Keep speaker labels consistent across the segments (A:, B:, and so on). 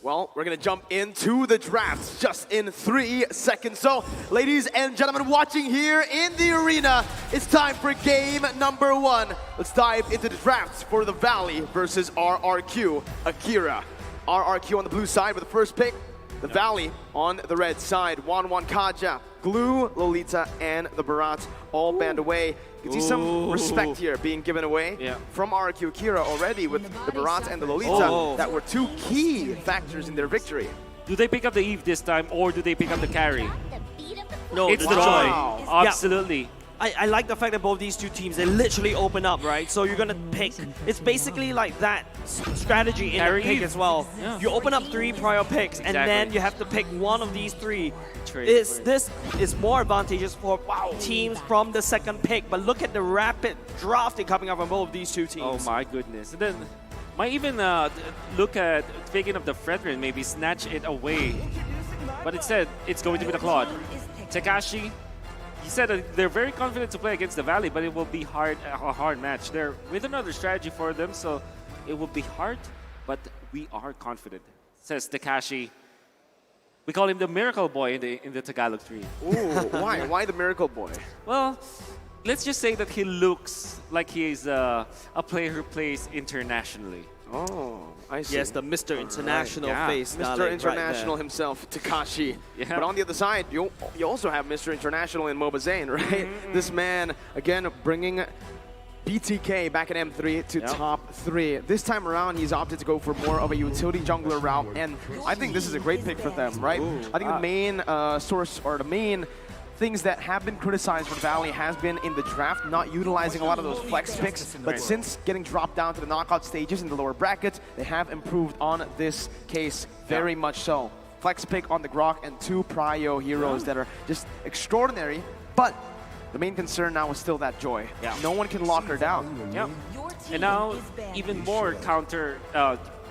A: Well, we're going to jump into the drafts just in 3 seconds. So, ladies and gentlemen watching here in the arena, it's time for game number 1. Let's dive into the drafts for the Valley versus RRQ, Akira. RRQ on the blue side with the first pick. The Valley on the red side. 1-1 Kaja, Glue, Lolita, and the Barats all banned away. You can see some respect here being given away from RRQ Akira already with the Barats and the Lolita that were 2 key factors in their victory.
B: Do they pick up the Eve this time or do they pick up the carry?
C: No,
B: it's the joy. Absolutely.
C: I like the fact that both these 2 teams, they literally open up, right? So you're gonna pick. It's basically like that strategy in the pick as well. Yeah. You open up 3 prior picks, and then you have to pick one of these 3. This is more advantageous for teams from the second pick, but look at the rapid drafting coming up from both of these 2 teams.
B: Oh my goodness. And then might even look at picking up the Fredrin, maybe snatch it away. But instead, it's going to be the Claude. Takashi, he said that they're very confident to play against the Valley, but it will be a hard match. They're with another strategy for them, so it will be hard, but we are confident, says Takashi. We call him the Miracle Boy in the Tagalog tree.
A: Ooh, why? Why the Miracle Boy?
B: Well, let's just say that he looks like he is a player who plays internationally.
A: Oh, I see.
C: Yes, the Mr. International face.
A: Mr. International himself, Takashi. But on the other side, you also have Mr. International in Mobazane, right? This man, again, bringing BTK back at M3 to top 3. This time around, he's opted to go for more of a utility jungler route, and I think this is a great pick for them, right? I think the main source, or the main things that have been criticized for Valley has been in the draft, not utilizing a lot of those flex picks, but since getting dropped down to the knockout stages in the lower brackets, they have improved on this case very much so. Flex pick on the Grok and 2 prio heroes that are just extraordinary, but the main concern now is still that Joy. No one can lock her down.
B: And now even more counter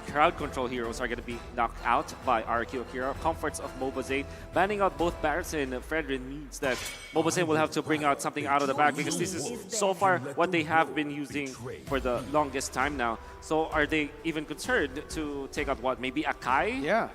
B: crowd control heroes are going to be knocked out by RRQ Akira. Comforts of Mobazane. Banning out both Barrett and Fredrin means that Mobazane will have to bring out something out of the bag, because this is so far what they have been using for the longest time now. So are they even concerned to take out what? Maybe Akai?
A: Yeah.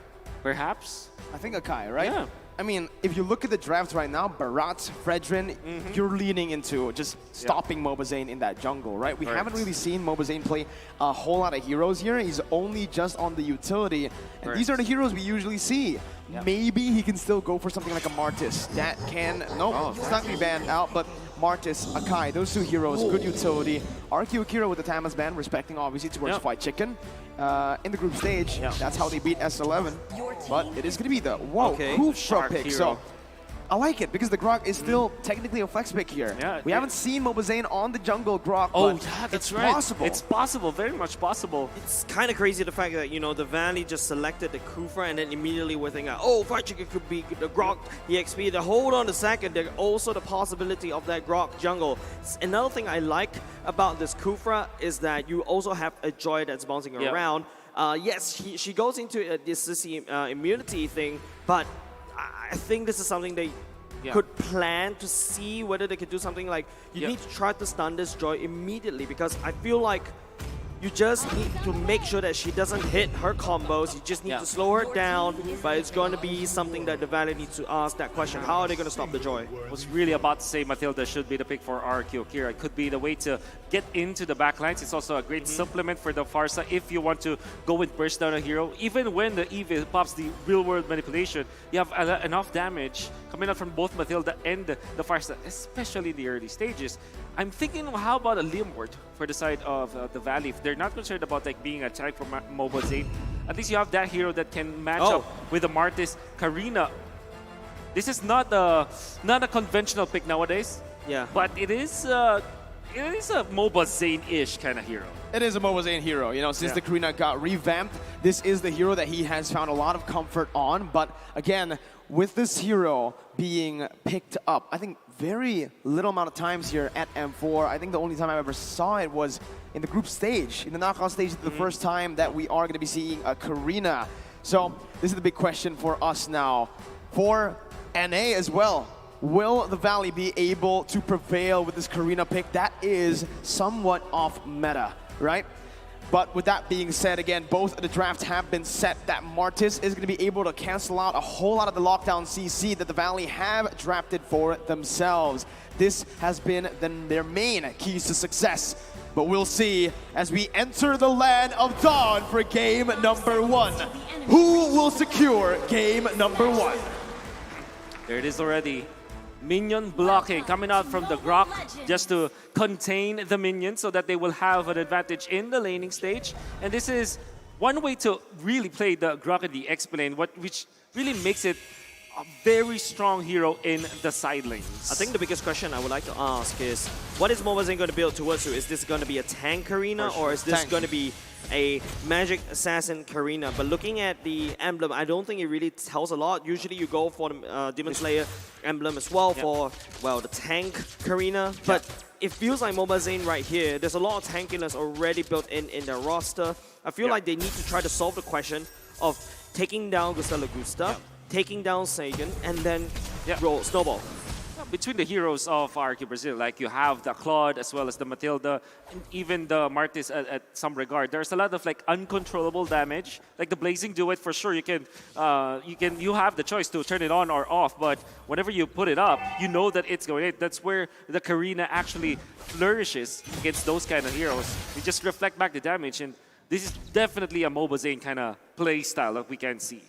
B: Perhaps?
A: I think Akai, right?
B: Yeah.
A: I mean, if you look at the drafts right now, Barat, Fredrin, you're leaning into just stopping Mobazane in that jungle, right? We haven't really seen Mobazane play a whole lot of heroes here. He's only just on the utility. And these are the heroes we usually see. Maybe he can still go for something like a Martis. That can... No, it's not going to be banned out, but Martis, Akai, those 2 heroes, good utility. RQ Akira with the Tamas ban, respecting obviously towards Fight Chicken. In the group stage, that's how they beat S11. But it is going to be the Kufra pick. So I like it because the Grok is still technically a flex pick here. We haven't seen Mobazane on the jungle Grok, but
B: that's
A: right. Possible.
B: It's possible, very much possible.
C: It's kind of crazy the fact that, you know, the Valley just selected the Kufra and then immediately we're thinking, oh, Fight Chicken could be the Grok EXP. To hold on a second, there's also the possibility of that Grok jungle. Another thing I like about this Kufra is that you also have a Joy that's bouncing around. Yes, she goes into this immunity thing, but I think this is something they could plan to see whether they could do something like, you need to try to stun this Joy immediately, because I feel like you just need to make sure that she doesn't hit her combos. You just need to slow her down, but it's going to be something that the Valley needs to ask that question. How are they going to stop the Joy?
B: I was really about to say Matilda should be the pick for RRQ Akira. It could be the way to get into the backlines. It's also a great supplement for the Farsa if you want to go with burst down a hero. Even when the Eve pops the real-world manipulation, you have enough damage coming out from both Matilda and the Farsa, especially in the early stages. I'm thinking, how about a Liamward for the side of the Valley? If they're not concerned about like being a tag for Mobazane, at least you have that hero that can match up with the Martis. Karina, this is not a conventional pick nowadays. But it is a Mobazane-ish kind of hero.
A: It is a Mobazane hero. You know, since the Karina got revamped, this is the hero that he has found a lot of comfort on. But again, with this hero being picked up, I think very little amount of times here at M4. I think the only time I ever saw it was in the group stage. In the knockout stage, the first time that we are going to be seeing a Karina. So this is the big question for us now. For NA as well. Will the Valley be able to prevail with this Karina pick? That is somewhat off meta, right? But with that being said, again, both of the drafts have been set. That Martis is going to be able to cancel out a whole lot of the lockdown CC that the Valley have drafted for themselves. This has been their main keys to success. But we'll see as we enter the land of Dawn for game number 1. Who will secure game number 1?
B: There it is already. Minion blocking coming out from the Grok just to contain the minions so that they will have an advantage in the laning stage. And this is one way to really play the Grok in the X lane, which really makes it a very strong hero in the side lanes.
C: I think the biggest question I would like to ask is, what is Mobazane going to build towards you? Is this going to be a tank arena, or is this going to be a magic assassin Karina? But looking at the emblem, I don't think it really tells a lot. Usually you go for the Demon Slayer emblem as well for, well, the tank Karina. But it feels like Mobazane right here, there's a lot of tankiness already built in their roster. I feel like they need to try to solve the question of taking down Gusta Lagusta, taking down Sagan, and then roll Snowball.
B: Between the heroes of RRQ Brazil, like you have the Claude as well as the Matilda, and even the Martis at some regard. There's a lot of like uncontrollable damage. Like the Blazing Duet, for sure, you have the choice to turn it on or off. But whenever you put it up, you know that it's going in. That's where the Karina actually flourishes against those kind of heroes. You just reflect back the damage, and this is definitely a Mobazane kind of play style that we can see.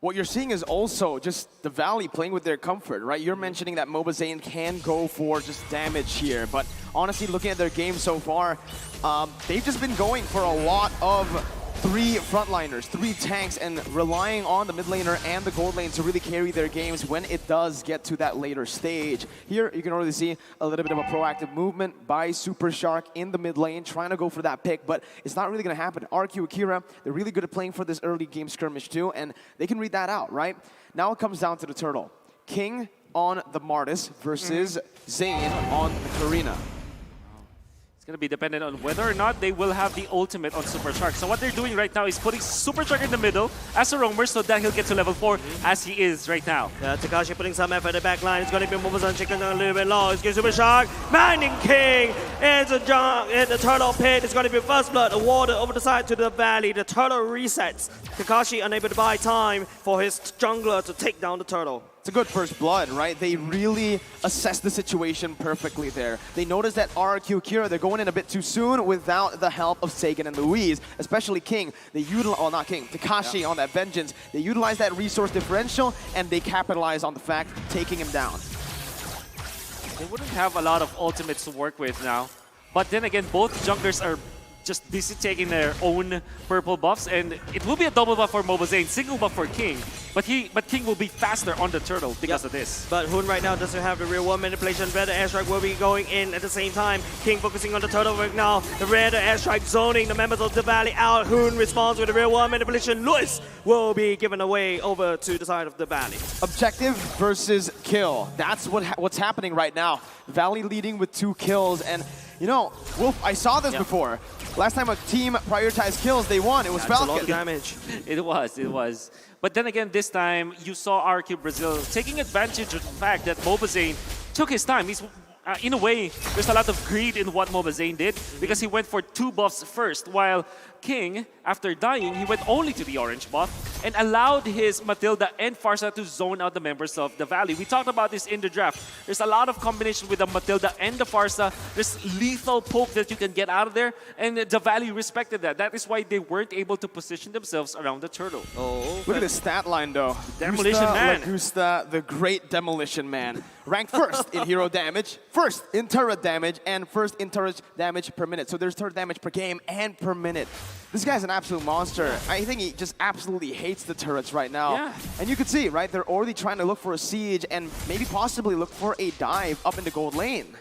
A: What you're seeing is also just the Valley playing with their comfort, right? You're mentioning that Mobazane can go for just damage here, but honestly, looking at their game so far, they've just been going for a lot of 3 frontliners, 3 tanks, and relying on the mid laner and the gold lane to really carry their games when it does get to that later stage. Here, you can already see a little bit of a proactive movement by Super Shark in the mid lane, trying to go for that pick, but it's not really going to happen. RRQ Akira, they're really good at playing for this early game skirmish too, and they can read that out, right? Now it comes down to the turtle. King on the Martis versus Zane on the Karina.
B: It's going to be dependent on whether or not they will have the ultimate on Super Shark. So what they're doing right now is putting Super Shark in the middle as a roamer so that he'll get to level 4 as he is right now.
C: Yeah, Takashi putting some effort at the back line. It's going to be Mobazane chicken a little bit low. It's going to Super Shark. Minding King in the turtle pit. It's going to be First Blood awarded over the side to the Valley. The turtle resets. Takashi unable to buy time for his jungler to take down the turtle.
A: It's a good first blood, right? They really assess the situation perfectly there. They notice that RRQ Akira, they're going in a bit too soon without the help of Sagan and Louise, especially King. They utilize, well, not King, Takashi on that Vengeance. They utilize that resource differential and they capitalize on the fact taking him down.
B: They wouldn't have a lot of ultimates to work with now. But then again, both junglers are just busy taking their own purple buffs, and it will be a double buff for Mobazane, single buff for King. But King will be faster on the turtle because of this.
C: But Hoon right now doesn't have the real world manipulation. Red airstrike will be going in at the same time. King focusing on the turtle right now. The red airstrike zoning the members of the Valley out. Hoon responds with the real world manipulation. Lewis will be given away over to the side of the Valley.
A: Objective versus kill. That's what's happening right now. Valley leading with 2 kills, and you know, Wolf, I saw this before. Last time a team prioritized kills, they won. It was Falcon.
C: That's a lot of damage.
B: It was. But then again, this time, you saw RRQ Brazil taking advantage of the fact that Mobazane took his time. He's, in a way, there's a lot of greed in what Mobazane did because he went for 2 buffs first, while King, after dying, he went only to the orange buff and allowed his Matilda and Farsa to zone out the members of the Valley. We talked about this in the draft. There's a lot of combination with the Matilda and the Farsa. There's lethal poke that you can get out of there, and the Valley respected that. That is why they weren't able to position themselves around the turtle.
C: Oh,
A: look at the stat line, though.
B: Demolition Man.
A: Lagusta, the great Demolition Man. Ranked first in hero damage, first in turret damage, and first in turret damage per minute. So there's turret damage per game and per minute. This guy's an absolute monster. I think he just absolutely hates the turrets right now.
B: Yeah.
A: And you can see, right, they're already trying to look for a siege and maybe possibly look for a dive up in the gold lane.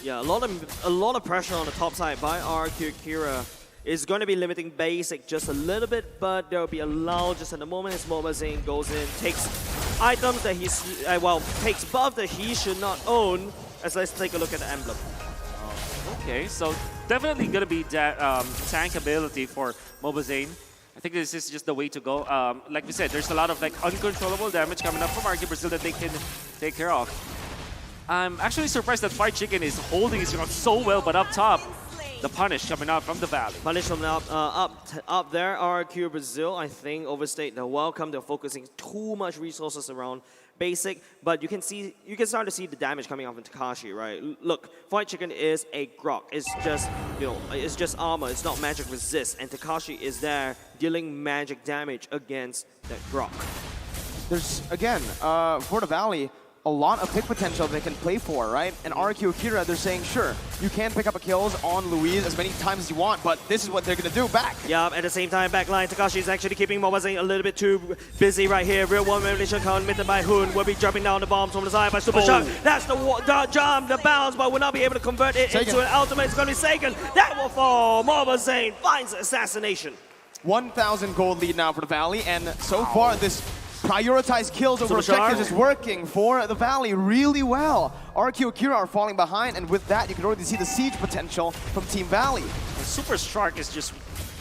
C: Yeah, a lot of pressure on the top side by RRQ Akira. Is going to be limiting basic just a little bit, but there will be a lull just in the moment as Mobazane goes in, takes items that he's, takes buff that he should not own. As let's take a look at the emblem.
B: Okay, so definitely going to be tank ability for Mobazane. I think this is just the way to go. Like we said, there's a lot of like uncontrollable damage coming up from RRQ Brazil that they can take care of. I'm actually surprised that Fried Chicken is holding his ground so well, but up top, the punish coming out from the Valley.
C: Punish from up there. RRQ Brazil, I think, overstayed their welcome. They're focusing too much resources around basic, but you can start to see the damage coming off from Takashi, right? Look, Fried Chicken is a grok. It's just, it's just armor. It's not magic resist, and Takashi is there dealing magic damage against that grok.
A: There's, again, for the Valley, a lot of pick potential they can play for, right? And RRQ Akira, they're saying, sure, you can pick up a kills on Louise as many times as you want, but this is what they're going to do back.
C: Yeah, at the same time, backline, Takashi is actually keeping Mobazane a little bit too busy right here. Real one manipulation committed by Hoon will be dropping down the bombs from the side by Super Shock. That's the jump, the bounce, but will not be able to convert it into an ultimate. It's going to be Sagan. That will fall. Mobazane finds the assassination.
A: 1,000 gold lead now for the Valley, and so far this prioritized kills over objectives is working for the Valley really well. RRQ Akira are falling behind, and with that, you can already see the siege potential from Team Valley.
B: Super Shark is just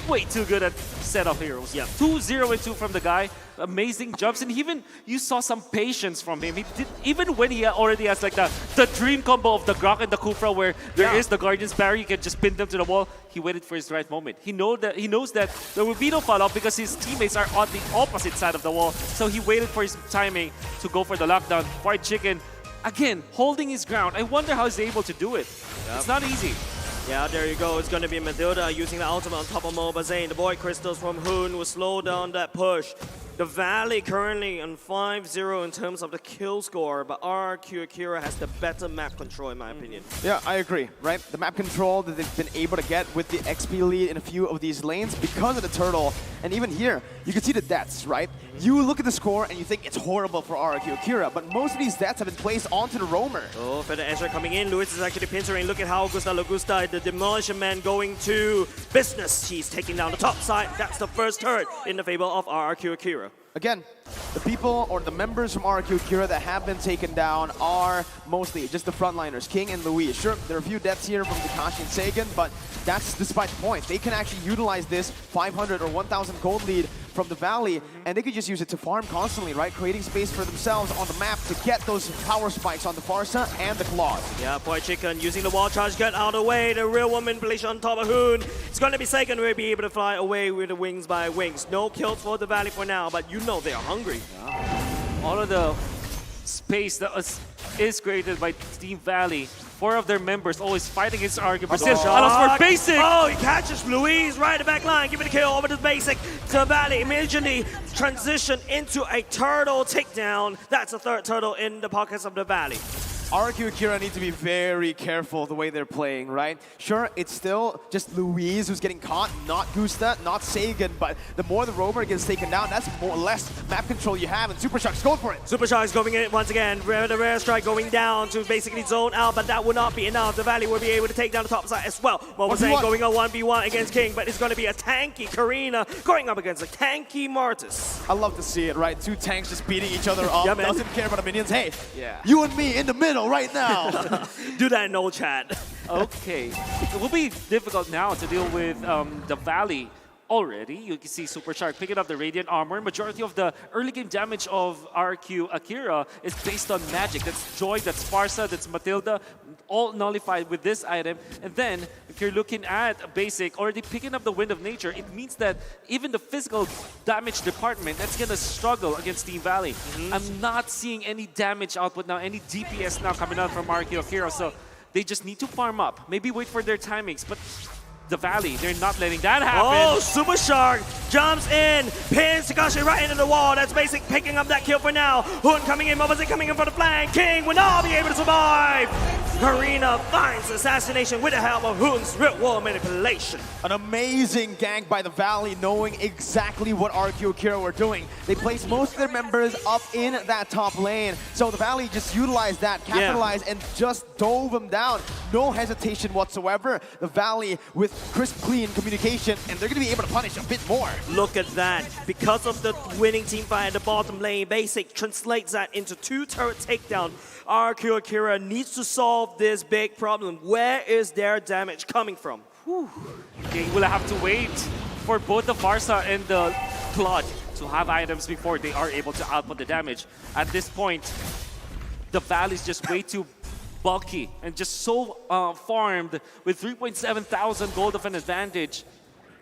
B: way too good at setup heroes. Yeah, 2-0-2 from the guy. Amazing jumps, and even you saw some patience from him. He did, even when he already has like the dream combo of the Grok and the Kufra, where there is the Guardian's Barrier, you can just pin them to the wall. He waited for his right moment. He knows that there will be no follow-up because his teammates are on the opposite side of the wall. So he waited for his timing to go for the lockdown. Fried Chicken, again, holding his ground. I wonder how he's able to do it. It's not easy.
C: Yeah, there you go. It's going to be Matilda using the ultimate on top of Mobazane. The Void Crystals from Hoon will slow down that push. The Valley currently on 5-0 in terms of the kill score, but RRQ Akira has the better map control in my opinion.
A: Yeah, I agree, right? The map control that they've been able to get with the XP lead in a few of these lanes because of the turtle. And even here, you can see the deaths, right? You look at the score and you think it's horrible for RRQ Akira, but most of these deaths have been placed onto the roamer.
C: Oh, Feather Ezra coming in. Lewis is actually pincering. Look at how Augusta, the Demolition Man, going to business. He's taking down the top side. That's the first turret in the favor of RRQ Akira.
A: Again, the people or the members from RRQ Akira that have been taken down are mostly just the frontliners, King and Louis. Sure, there are a few deaths here from Takashi and Sagan, but that's despite the point. They can actually utilize this 500 or 1,000 gold lead from the Valley, and they could just use it to farm constantly, right? Creating space for themselves on the map to get those power spikes on the Farsa and the Claws.
C: Yeah, Fried Chicken using the wall charge, get out of the way. The real one manipulation on top of Hoon. It's going to be Sagan will be able to fly away with the wings by wings. No kills for the Valley for now, but you know they are hungry.
B: All of the space that is created by Team Valley. 4 of their members always fighting against RRQ. But still, allows for basic.
C: Oh, he catches Louise right at the back line, giving the kill over to basic to Valley. Immediately transition into a turtle takedown. That's the third turtle in the pockets of the Valley.
A: RRQ Akira need to be very careful the way they're playing, right? Sure, it's still just Louise who's getting caught, not Gusta, not Sagan, but the more the roamer gets taken down, that's more or less map control you have, and Super Shark's going for it.
C: Super Shark's going in once again. The rare strike going down to basically zone out, but that will not be enough. The Valley will be able to take down the top side as well. Mobazane going on 1v1 against King, but it's going to be a tanky Karina going up against a tanky Martis.
A: I love to see it, right? 2 tanks just beating each other up.
C: Yeah, man.
A: Doesn't care about the minions. Hey, you and me in the middle right now.
C: Do that in no chat.
B: Okay. It will be difficult now to deal with the Valley already. You can see Super Shark picking up the Radiant Armor. Majority of the early game damage of RRQ Akira is based on magic. That's Joy, that's Farsa, that's Matilda, all nullified with this item. And then, if you're looking at basic, already picking up the Wind of Nature, it means that even the physical damage department, that's gonna struggle against Team Valley. I'm not seeing any damage output now, any DPS now coming out from RRQ Akira, so they just need to farm up. Maybe wait for their timings, but the Valley, they're not letting that happen.
C: Oh, Super Shark jumps in, pins Takashi right into the wall. That's Basic picking up that kill for now. Hoon coming in, Mobazane coming in for the flank. King will not be able to survive. Karina finds assassination with the help of Hoon's Real World Manipulation.
A: An amazing gank by the Valley, knowing exactly what RRQ Akira were doing. They placed most of their members up in that top lane. So the Valley just utilized that, capitalized, and just dove them down. No hesitation whatsoever. The Valley with crisp, clean communication, and they're going to be able to punish a bit more.
C: Look at that. Because of the winning team fight at the bottom lane, Basic translates that into 2 turret takedown. RRQ Akira needs to solve this big problem. Where is their damage coming from?
B: They will have to wait for both the Farsa and the Claude to have items before they are able to output the damage. At this point, the Valley is just way too bulky and just so farmed with 3.7 thousand gold of an advantage.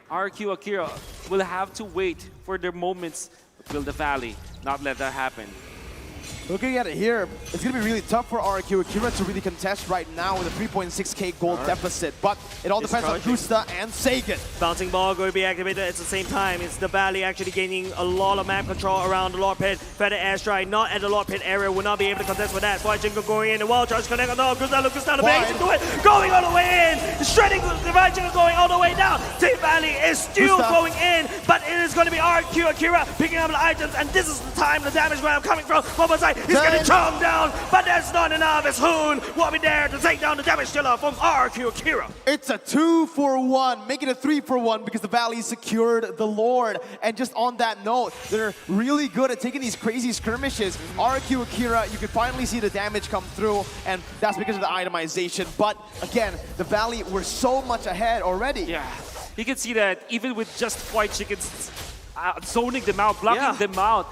B: RRQ Akira will have to wait for their moments. Will the Valley not let that happen?
A: Looking at it here, it's going to be really tough for RRQ Akira to really contest right now with a 3.6k gold deficit. But it all depends on Gusta and Sagan.
C: Bouncing ball going to be activated at the same time. It's the Valley actually gaining a lot of map control around the Lord Pit. Feather airstrike not at the Lord Pit area, will not be able to contest with that. White Jingle going in, the Wild Charge connect. No, Gusta the base into it. Going all the way in. Shredding the White Jingle going all the way down. Team Valley is still going in, but it is going to be RRQ Akira picking up the items, and this is the time the damage round coming from. One more side. He's going to chomp down, but that's not enough. It's Hoon will be there to take down the damage dealer from RRQ Akira.
A: It's a 2-for-1, making it 3-for-1 because the Valley secured the Lord. And just on that note, they're really good at taking these crazy skirmishes. RRQ Akira, you can finally see the damage come through, and that's because of the itemization. But again, the Valley were so much ahead already.
B: Yeah, you can see that even with just White Chickens zoning them out, blocking them out,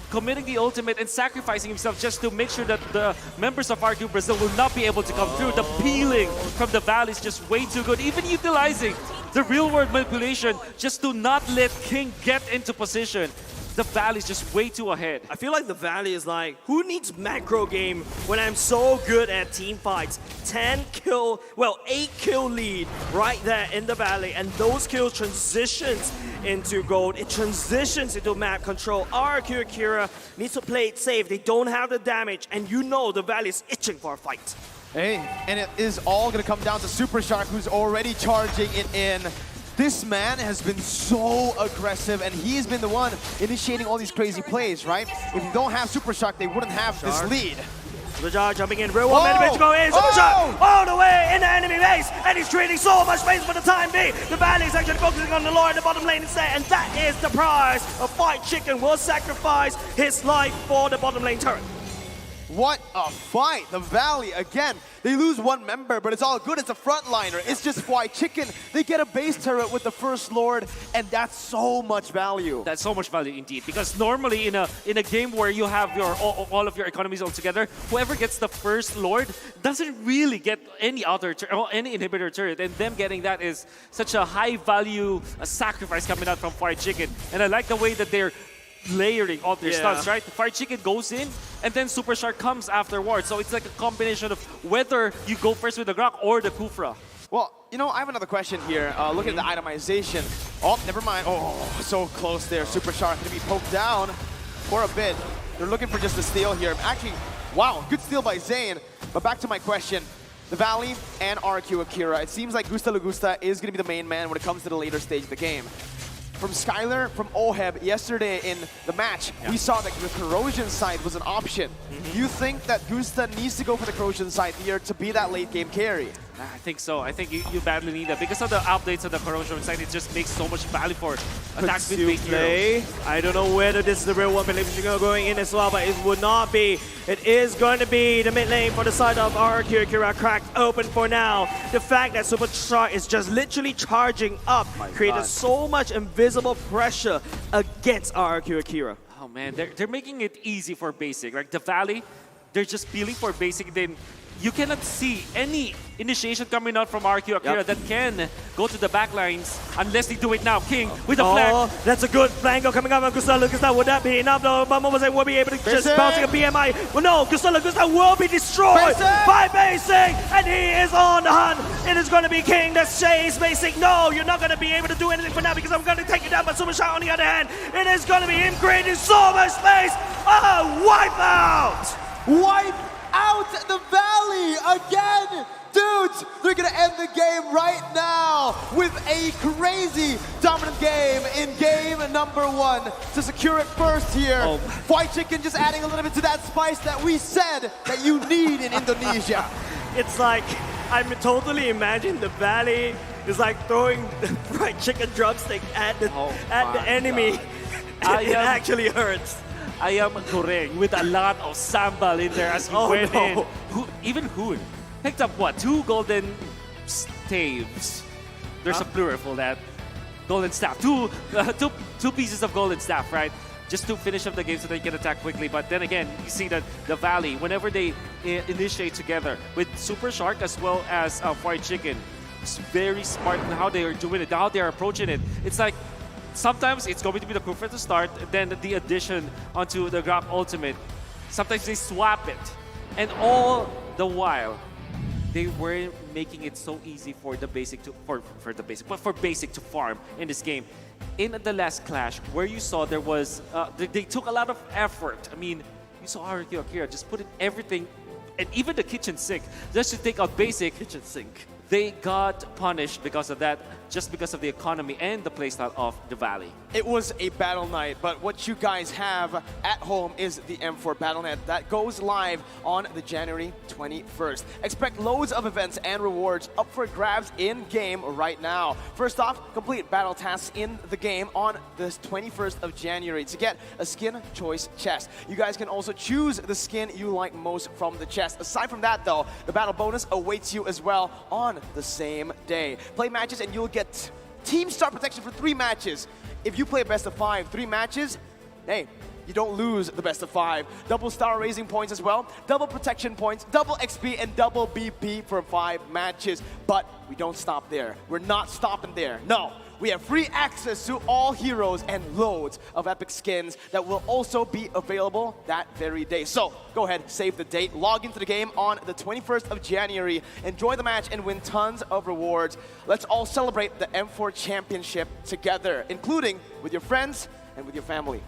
B: committing the ultimate and sacrificing himself just to make sure that the members of RRQ Brazil will not be able to come through. The peeling from the Valley is just way too good. Even utilizing the real-world manipulation just to not let King get into position. The Valley is just way too ahead.
C: I feel like the Valley is like, who needs macro game when I'm so good at team fights? 8 kill lead right there in the Valley, and those kills transitions into gold. It transitions into map control. RRQ Akira needs to play it safe. They don't have the damage, and you know the Valley is itching for a fight.
A: Hey, and it is all going to come down to Super Shark, who's already charging it in. This man has been so aggressive, and he's been the one initiating all these crazy plays, right? If you don't have Super Shark, they wouldn't have this lead.
C: Super Shark jumping in, real one man to go in. Super Shark all the way in the enemy base, and he's creating so much space for the time being. The Valley is actually focusing on the Lord in the bottom lane instead, and that is the prize. A White Chicken will sacrifice his life for the bottom lane turret.
A: What a fight! The Valley, again, they lose one member, but it's all good. It's a frontliner. It's just White Chicken. They get a base turret with the first Lord, and that's so much value.
B: That's so much value indeed, because normally in a game where you have your all of your economies all together, whoever gets the first Lord doesn't really get any any inhibitor turret, and them getting that is such a high value sacrifice coming out from White Chicken. And I like the way that they're layering all their stuns, right? The Fried Chicken goes in, and then Super Shark comes afterwards. So it's like a combination of whether you go first with the Grok or the Kufra.
A: Well, you know, I have another question here. Looking at the itemization. Oh, never mind. Oh, so close there. Super Shark going to be poked down for a bit. They're looking for just a steal here. Actually, wow, good steal by Zane. But back to my question. The Valley and RRQ Akira. It seems like Gusta Lagusta is going to be the main man when it comes to the later stage of the game. From Skylar, from Oheb, yesterday in the match, we saw that the corrosion side was an option. Do you think that Gusta needs to go for the corrosion side here to be that late game carry?
B: I think so. I think you badly need that. Because of the updates of the corrosion side, it just makes so much value for attack speed-based heroes.
C: I don't know whether this is the real one, but going in as well, but it would not be. It is going to be the mid lane for the side of RRQ Akira cracked open for now. The fact that Super Shark is just literally charging up created so much invisible pressure against RRQ Akira.
B: Oh man, they're making it easy for basic. Like the Valley, they're just peeling for basic, then you cannot see any initiation coming out from RRQ Akira that can go to the backlines unless they do it now. King with a flank.
C: That's a good flank coming up on Gusta Lagusta. Would that be enough though? But Mobazane will be able to just bouncing a BMI. Well, no, Gusta Lagusta will be destroyed by Basic, and he is on the hunt. It is going to be King that says Basic, no, you're not going to be able to do anything for now because I'm going to take you down. But Super Shark on the other hand, it is going to be him creating so much space. Wipe out!
A: Wipe out the Valley again! Dudes, they're gonna end the game right now with a crazy dominant game in game number 1 to secure it first here. White Chicken just adding a little bit to that spice that we said that you need in Indonesia.
C: It's like, I'm totally imagining the Valley is like throwing the fried chicken drumstick at the enemy. It actually hurts.
B: I am correct with a lot of sambal in there as we went in. Even Hoon picked up what? 2 golden staves. There's a plural for that. Golden staff. Two pieces of golden staff, right? just to finish up the game so they can attack quickly. But then again, you see that the Valley, whenever they initiate together with Super Shark as well as Fried Chicken, it's very smart in how they are doing it, how they are approaching it. It's like sometimes it's going to be the Kufa to start, then the addition onto the Grab Ultimate. Sometimes they swap it. And all the while, they were making it so easy for the basic to for basic to farm in this game. In the last clash, where you saw there was they took a lot of effort. I mean, you saw RRQ Akira just put in everything, and even the kitchen sink just to take out basic.
C: Kitchen sink.
B: They got punished because of that, just because of the economy and the playstyle of the Valley.
A: It was a battle night, but what you guys have at home is the M4 BattleNet that goes live on the January 21st. Expect loads of events and rewards up for grabs in-game right now. First off, complete battle tasks in the game on the 21st of January to get a skin choice chest. You guys can also choose the skin you like most from the chest. Aside from that though, the battle bonus awaits you as well on the same day. Play matches and you'll get team star protection for 3 matches. If you play a best of 5, 3 matches, hey, you don't lose the best of 5. Double star raising points as well, double protection points, double XP, and double BP for 5 matches. But we don't stop there. We're not stopping there. No. We have free access to all heroes and loads of epic skins that will also be available that very day. So go ahead, save the date, log into the game on the 21st of January, enjoy the match and win tons of rewards. Let's all celebrate the M4 Championship together, including with your friends and with your family.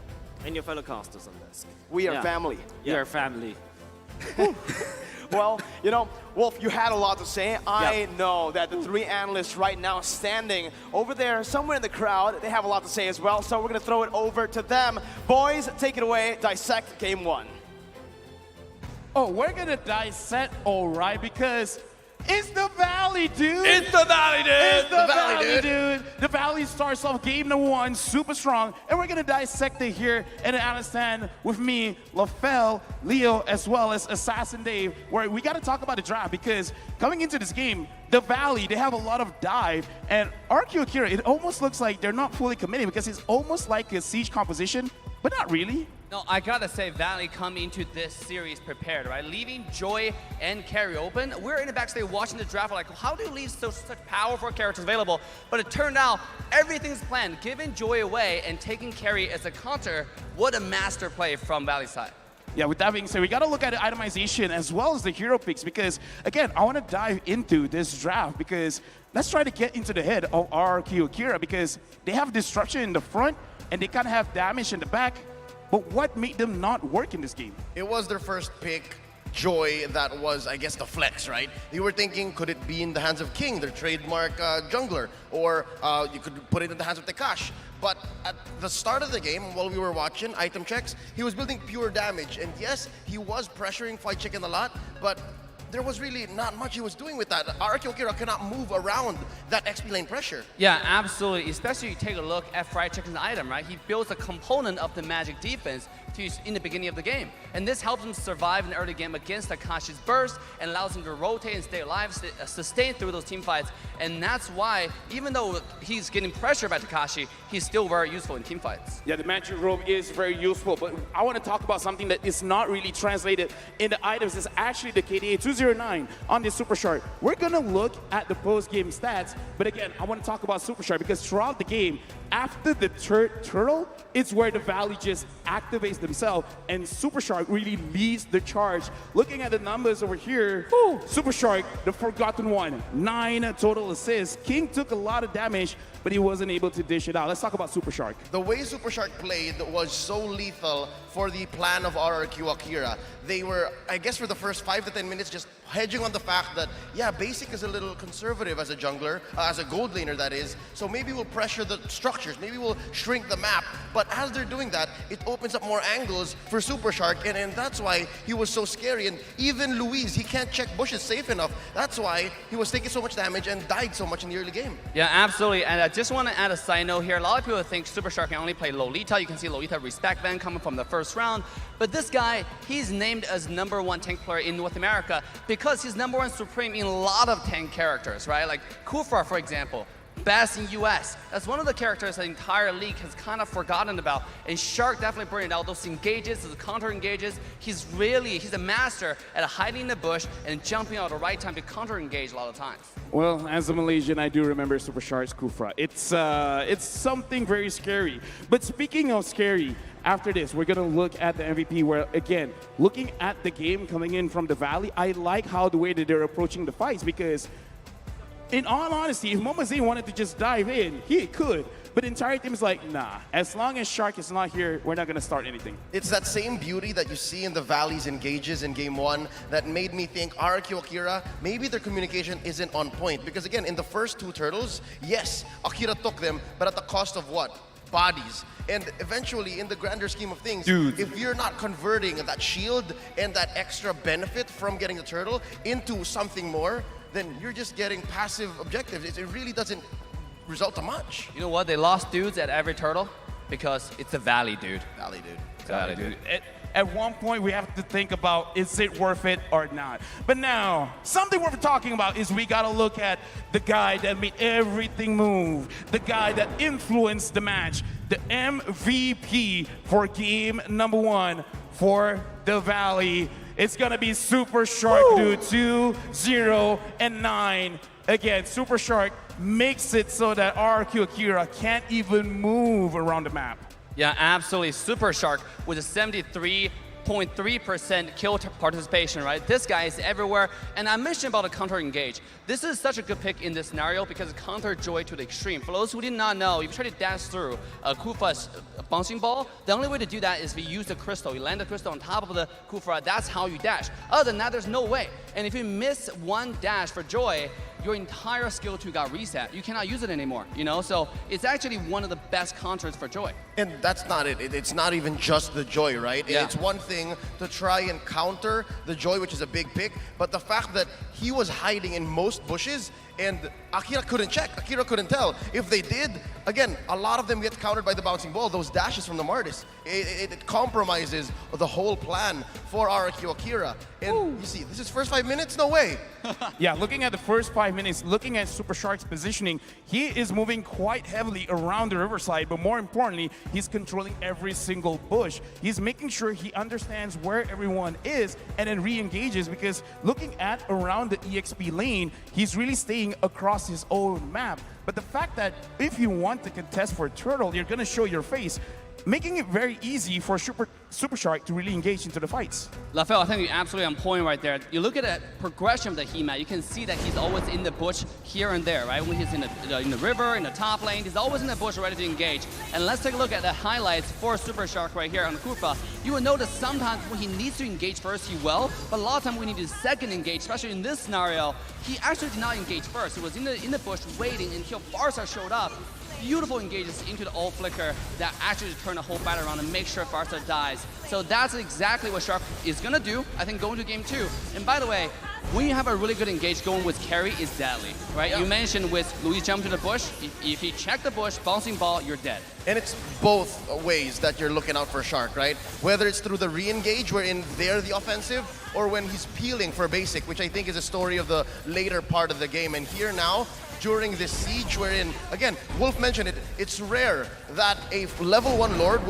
C: And your fellow casters on this.
A: We are family.
B: We are family.
A: Well, you know, Wolf, you had a lot to say. I know that the 3 analysts right now standing over there somewhere in the crowd, they have a lot to say as well, so we're going to throw it over to them. Boys, take it away. Dissect Game 1.
D: Oh, we're going to dissect, all right, because it's the Valley, dude.
E: It's the Valley, dude.
D: It's the Valley, dude. The Valley starts off game number 1, super strong, and we're gonna dissect it here and understand with me, LaFell, Leo, as well as Assassin Dave, where we gotta talk about the draft because coming into this game, the Valley, they have a lot of dive, and RRQ Akira, it almost looks like they're not fully committed because it's almost like a siege composition, but not really.
E: No, I gotta say, Valley come into this series prepared, right? Leaving Joy and Carry open. We're in the backstage watching the draft, like, how do you leave such powerful characters available? But it turned out everything's planned, giving Joy away and taking Carry as a counter. What a master play from Valley's side.
D: Yeah, with that being said, we got to look at the itemization as well as the hero picks because, again, I want to dive into this draft because let's try to get into the head of RRQ Akira because they have destruction in the front and they kind of have damage in the back. But what made them not work in this game?
F: It was their first pick, Joy, that was, I guess, the flex, right? They were thinking, could it be in the hands of King, their trademark jungler? Or you could put it in the hands of Tekash. But at the start of the game, while we were watching item checks, he was building pure damage. And yes, he was pressuring Fried Chicken a lot, but there was really not much he was doing with that. RRQ Akira cannot move around that XP lane pressure.
E: Yeah, absolutely. Especially you take a look at Fried Chicken's item, right? He builds a component of the magic defense to use in the beginning of the game. And this helps him survive in the early game against Takashi's burst and allows him to rotate and stay alive, sustain through those team fights. And that's why, even though he's getting pressure by Takashi, he's still very useful in team fights.
D: Yeah, the magic robe is very useful, but I want to talk about something that is not really translated in the items. It's actually the KDA 209 on this Super Shark. We're going to look at the post-game stats, but again, I want to talk about Super Shark because throughout the game, after the turtle, it's where the Valley just activates themselves, and Super Shark really leads the charge. Looking at the numbers over here, Super Shark, the forgotten one, 9 total assists. King took a lot of damage, but he wasn't able to dish it out. Let's talk about Super Shark.
F: The way Super Shark played was so lethal for the plan of RRQ Akira. They were, I guess for the first 5 to 10 minutes, just hedging on the fact that, yeah, Basic is a little conservative as a jungler, as a gold laner that is, so maybe we'll pressure the structures, maybe we'll shrink the map, but as they're doing that, it opens up more angles for Super Shark, and that's why he was so scary, and even Luis, he can't check bushes safe enough. That's why he was taking so much damage and died so much in the early game.
E: Yeah, absolutely, and I just want to add a side note here. A lot of people think Super Shark can only play Lolita. You can see Lolita Respect Van coming from the first round, but this guy, he's named as #1 tank player in North America because he's #1 supreme in a lot of tank characters, right? Like Kufra, for example. best in US. That's one of the characters that the entire league has kind of forgotten about. And Shark definitely bringing out those engages, those counter engages. He's a master at hiding in the bush and jumping out at the right time to counter engage a lot of times.
D: Well, as a Malaysian, I do remember Super Shark's Kufra. It's something very scary. But speaking of scary, after this, we're going to look at the MVP where, again, looking at the game coming in from the Valley, I like how the way that they're approaching the fights because in all honesty, if Momazine wanted to just dive in, he could. But the entire team is like, nah, as long as Shark is not here, we're not going to start anything.
F: It's that same beauty that you see in the Valley's engages in Game 1 that made me think RRQ Akira, maybe their communication isn't on point. Because again, in the first 2 turtles, yes, Akira took them, but at the cost of what? Bodies. And eventually, in the grander scheme of things, if you're not converting that shield and that extra benefit from getting the turtle into something more, then you're just getting passive objectives. It really doesn't result to much.
E: You know what? They lost dudes at every turtle because it's a Valley dude.
F: Valley dude.
D: Valley dude. At one point, we have to think about, is it worth it or not? But now, something worth talking about is we got to look at the guy that made everything move, the guy that influenced the match, the MVP for game number 1 for the Valley. It's going to be Super Shark, dude, 2-0-9. Again, Super Shark makes it so that RRQ Akira can't even move around the map.
E: Yeah, absolutely. Super Shark with a 73.3% kill participation, right? This guy is everywhere. And I mentioned about the counter engage. This is such a good pick in this scenario because it counter Joy to the extreme. For those who did not know, if you try to dash through Kufa's bouncing ball, the only way to do that is if you use the crystal. You land the crystal on top of the Kufa. That's how you dash. Other than that, there's no way. And if you miss one dash for Joy, your entire skill tree got reset. You cannot use it anymore, you know? So it's actually one of the best counters for Joy.
F: And that's not it. It's not even just the Joy, right?
E: Yeah.
F: It's one thing to try and counter the Joy, which is a big pick, but the fact that he was hiding in most bushes and Akira couldn't check, Akira couldn't tell. If they did, again, a lot of them get countered by the bouncing ball, those dashes from the Martis. It compromises the whole plan for RRQ Akira. And you see, this is first 5 minutes? No way.
D: Yeah, looking at the first 5 minutes, looking at Super Shark's positioning, he is moving quite heavily around the riverside, but more importantly, he's controlling every single bush. He's making sure he understands where everyone is and then re-engages because looking at around the EXP lane, he's really staying across his own map. But the fact that if you want to contest for a turtle, you're going to show your face, making it very easy for Super Shark to really engage into the fights.
E: LaFell, I think you're absolutely on point right there. You look at the progression of the He-Man, you can see that he's always in the bush here and there, right? When he's in the river, in the top lane, he's always in the bush ready to engage. And let's take a look at the highlights for Super Shark right here on the Kufa. You will notice sometimes when he needs to engage first, he will, but a lot of times when he needs to second engage, especially in this scenario, he actually did not engage first. He was in the bush waiting until Farsa showed up. Beautiful engages into the ult flicker that actually turn the whole battle around and make sure Farsa dies. So that's exactly what Shark is gonna do, I think, going to game 2. And by the way, when you have a really good engage, going with carry is deadly, right? Yeah. You mentioned with Luis jump to the bush, if he check the bush, bouncing ball, you're dead.
F: And it's both ways that you're looking out for Shark, right? Whether it's through the re-engage, wherein they're the offensive, or when he's peeling for basic, which I think is a story of the later part of the game. And here now, during this siege wherein, again, Wolf mentioned it, it's rare that a level 1 Lord will